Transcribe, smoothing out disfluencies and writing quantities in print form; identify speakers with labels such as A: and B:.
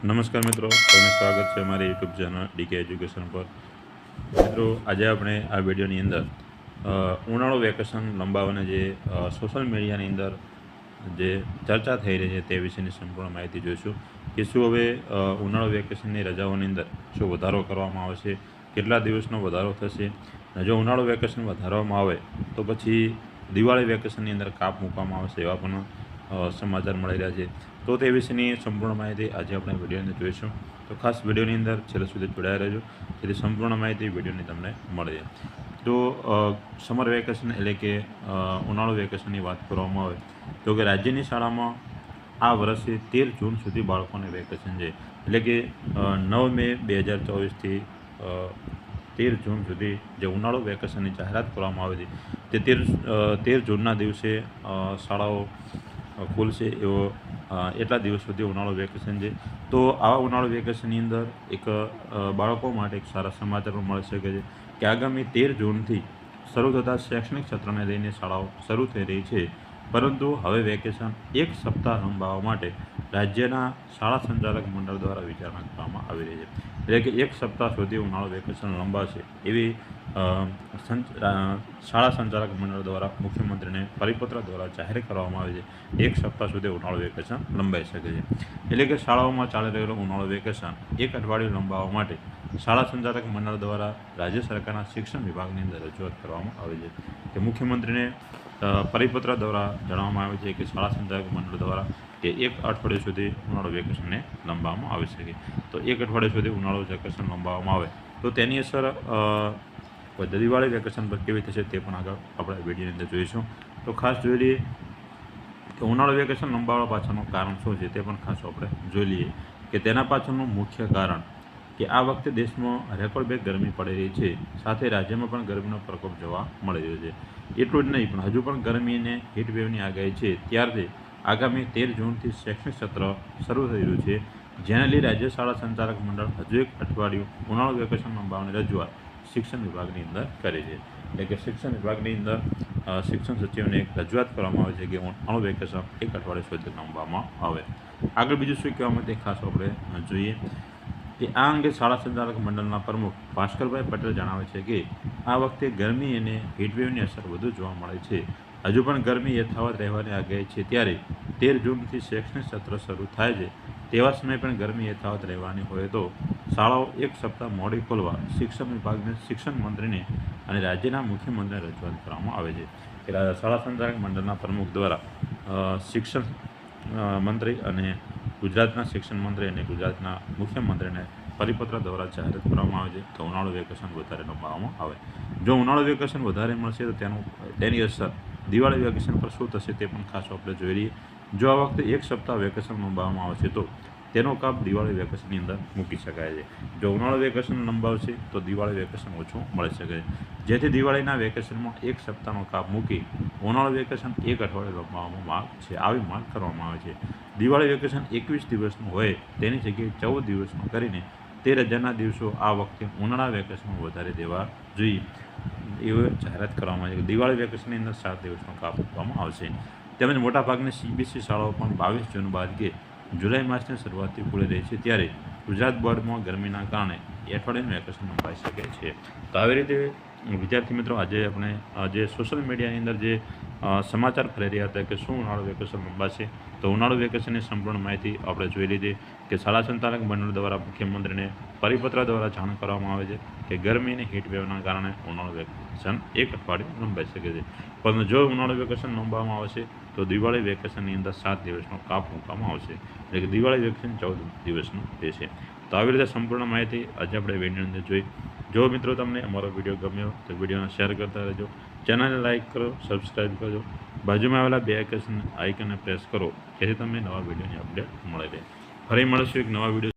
A: નમસ્કાર મિત્રો, તમને સ્વાગત છે અમારી યુટ્યુબ ચેનલ ડીકે એજ્યુકેશન પર। મિત્રો, આજે આપણે આ વિડીયોની અંદર ઉનાળુ વેકેશન લંબાવવાને જે સોશિયલ મીડિયાની અંદર જે ચર્ચા થઈ રહી છે તે વિશેની સંપૂર્ણ માહિતી જોઈશું કે શું હવે ઉનાળુ વેકેશનની રજાઓની અંદર શું વધારો કરવામાં આવશે, કેટલા દિવસનો વધારો થશે, અને જો ઉનાળુ વેકેશન વધારવામાં આવે તો પછી દિવાળી વેકેશનની અંદર કાપ મૂકવામાં આવશે, એવા પણ સમાચાર મળી રહ્યા છે। તો તે વિશેની સંપૂર્ણ માહિતી આજે આપણે વિડીયોની અંદર જોઈશું। તો ખાસ વિડીયોની અંદર છેલ્લે સુધી જોડાયા રહેજો, જેથી સંપૂર્ણ માહિતી વિડીયોની તમને મળી જાય। તો સમર વેકેશન એટલે કે ઉનાળુ વેકેશનની વાત કરવામાં આવે તો કે રાજ્યની શાળામાં આ વર્ષે 13 જૂન સુધી બાળકોને વેકેશન છે, એટલે કે 9 મે 2024થી 13 જૂન સુધી જે ઉનાળુ વેકેશનની જાહેરાત કરવામાં આવી હતી તે 13 જૂનના દિવસે શાળાઓ ખુલશે એવો એટલા દિવસ સુધી ઉનાળુ વેકેશન છે। તો આવા ઉનાળુ વેકેશનની અંદર એક બાળકો માટે એક સારા સમાચાર પણ મળી શકે છે કે આગામી 13 જૂનથી શરૂ થતા શૈક્ષણિક સત્રને લઈને શાળાઓ શરૂ થઈ રહી છે, પરંતુ હવે વેકેશન એક સપ્તાહ લંબાવવા માટે રાજ્યના શાળા સંચાલક મંડળ દ્વારા વિચારણા કરવામાં આવી રહી છે। એટલે કે એક સપ્તાહ સુધી ઉનાળુ વેકેશન લંબાશે એવી શાળા સંચાલક મંડળ દ્વારા મુખ્યમંત્રીને પરિપત્ર દ્વારા જાહેર કરવામાં આવે છે। એક સપ્તાહ સુધી ઉનાળુ વેકેશન લંબાઈ શકે છે, એટલે કે શાળાઓમાં ચાલી રહેલું ઉનાળુ વેકેશન એક અઠવાડિયું લંબાવવા માટે શાળા સંચાલક મંડળ દ્વારા રાજ્ય સરકારના શિક્ષણ વિભાગની અંદર રજૂઆત કરવામાં આવી છે કે મુખ્યમંત્રીને પરિપત્ર દ્વારા જણાવવામાં આવે છે કે શાળા સંચાલક મંડળ દ્વારા કે એક અઠવાડિયા સુધી ઉનાળુ વેકેશનને લંબાવવામાં આવી શકે। તો એક અઠવાડિયા સુધી ઉનાળુ વેકેશન લંબાવવામાં આવે તો તેની અસર દિવાળી વેકેશન પર કેવી થશે તે પણ આગળ આપણે વિડીયોની અંદર જોઈશું। તો ખાસ જોઈ લઈએ કે ઉનાળુ વેકેશન લંબાવવા પાછળનું કારણ શું છે તે પણ ખાસ આપણે જોઈ લઈએ કે તેના પાછળનું મુખ્ય કારણ કે આ વખતે દેશમાં રેકોર્ડ બ્રેક ગરમી પડી રહી છે, સાથે રાજ્યમાં પણ ગરમીનો પ્રકોપ જોવા મળી રહ્યો છે। એટલું જ નહીં પણ હજુ પણ ગરમી અને હીટવેવની આગાહી છે, ત્યારથી આગામી 13 જૂનથી શૈક્ષણિક સત્ર શરૂ થઈ રહ્યું છે, જેને લઈ રાજ્ય શાળા સંચાલક મંડળ હજુ એક અઠવાડિયું ઉનાળુ વેકેશન લંબાવવાની રજૂઆત શિક્ષણ વિભાગની અંદર કરી છે। એટલે કે શિક્ષણ વિભાગની અંદર શિક્ષણ સચિવને એક રજૂઆત કરવામાં આવે છે કે ઉનાળુ વેકેશન એક અઠવાડિયા સુધી લંબાવવામાં આવે। આગળ બીજું શું કહેવામાં તે ખાસ આપણે જોઈએ કે આ અંગે શાળા સંચાલક મંડળના પ્રમુખ ભાસ્કરભાઈ પટેલ જણાવે છે કે આ વખતે ગરમી અને હીટવેવની અસર વધુ જોવા મળે છે, હજુ પણ ગરમી યથાવત રહેવાની આગાહી છે, ત્યારે 13 જૂનથી શૈક્ષણિક સત્ર શરૂ થાય છે તેવા સમયે પણ ગરમી યથાવત રહેવાની હોય તો શાળાઓ એક સપ્તાહ મોડી ખોલવા શિક્ષણ વિભાગને, શિક્ષણ મંત્રીને અને રાજ્યના મુખ્યમંત્રીને રજૂઆત કરવામાં આવે છે। કે શાળા સંચાલક મંડળના પ્રમુખ દ્વારા શિક્ષણ મંત્રી અને ગુજરાતના શિક્ષણ મંત્રી અને ગુજરાતના મુખ્યમંત્રીને પરિપત્ર દ્વારા જાહેરાત કરવામાં આવે છે કે ઉનાળુ વેકેશન વધારે લંબાવવામાં આવે। જો ઉનાળુ વેકેશન વધારે મળશે તો તેની અસર દિવાળી વેકેશન પર શું થશે તે પણ ખાસ આપણે જોઈ લઈએ। જો આ વખતે એક સપ્તાહ વેકેશન લંબાવવામાં આવશે તો તેનો કાપ દિવાળી વેકેશનની અંદર મૂકી શકાય છે। જો ઉનાળુ વેકેશન લંબાવશે તો દિવાળી વેકેશન ઓછું મળી શકે છે, જેથી દિવાળીના વેકેશનમાં એક સપ્તાહનો કાપ મૂકી ઉનાળુ વેકેશન એક અઠવાડિયું લંબાવવામાં માંગ છે, આવી માંગ કરવામાં આવે છે। દિવાળી વેકેશન 21 દિવસનું હોય તેની જગ્યાએ 14 દિવસનું કરીને તે રજાના દિવસો આ વખતે ઉનાળા વેકેશનમાં વધારે દેવા જોઈએ એવી જાહેરાત કરવામાં આવે છે। દિવાળી વેકેશનની અંદર 7 દિવસનો કાપ મૂકવામાં આવશે। તેમજ મોટાભાગની સીબીએસઈ શાળાઓ પણ 22 જૂન બાદ કે જુલાઈ માસની શરૂઆતથી ખુલી રહી છે, ત્યારે ગુજરાત બોર્ડમાં ગરમીના કારણે અઠવાડિયાનું વેકેશન લંબાઈ શકે છે। તો આવી રીતે વિદ્યાર્થી મિત્રો, આજે આપણે જે સોશિયલ મીડિયાની અંદર જે સમાચાર ફરી રહ્યા હતા કે શું ઉનાળુ વેકેશન લંબાશે, તો ઉનાળુ વેકેશનની સંપૂર્ણ માહિતી આપણે જોઈ લીધી કે શાળા સંચાલક મંડળ દ્વારા મુખ્યમંત્રીને પરિપત્ર દ્વારા જાણ કરવામાં આવે છે કે ગરમી અને હીટવેવના કારણે ઉનાળુ વેકેશન એક અઠવાડિયું લંબાઈ શકે છે, પરંતુ જો ઉનાળુ વેકેશન લંબાવવામાં આવશે તો દિવાળી વેકેશનની અંદર 7 દિવસનો કાપ મૂકવામાં આવશે, એટલે કે દિવાળી વેકેશન 14 દિવસનું રહેશે। તો આવી રીતે સંપૂર્ણ માહિતી આજે આપણે વિડીયોની અંદર જોઈ। જો મિત્રો તમને અમારો વિડીયો ગમ્યો તો વિડીયોને શેર કરતા રહેજો, ચેનલને લાઇક કરો, સબસ્ક્રાઈબ કરજો, બાજુમાં આવેલા બે આઇકનને પ્રેસ કરો જેથી તમને નવા વિડીયોની અપડેટ મળી રહે। ફરી મળીશું એક નવા વિડીયો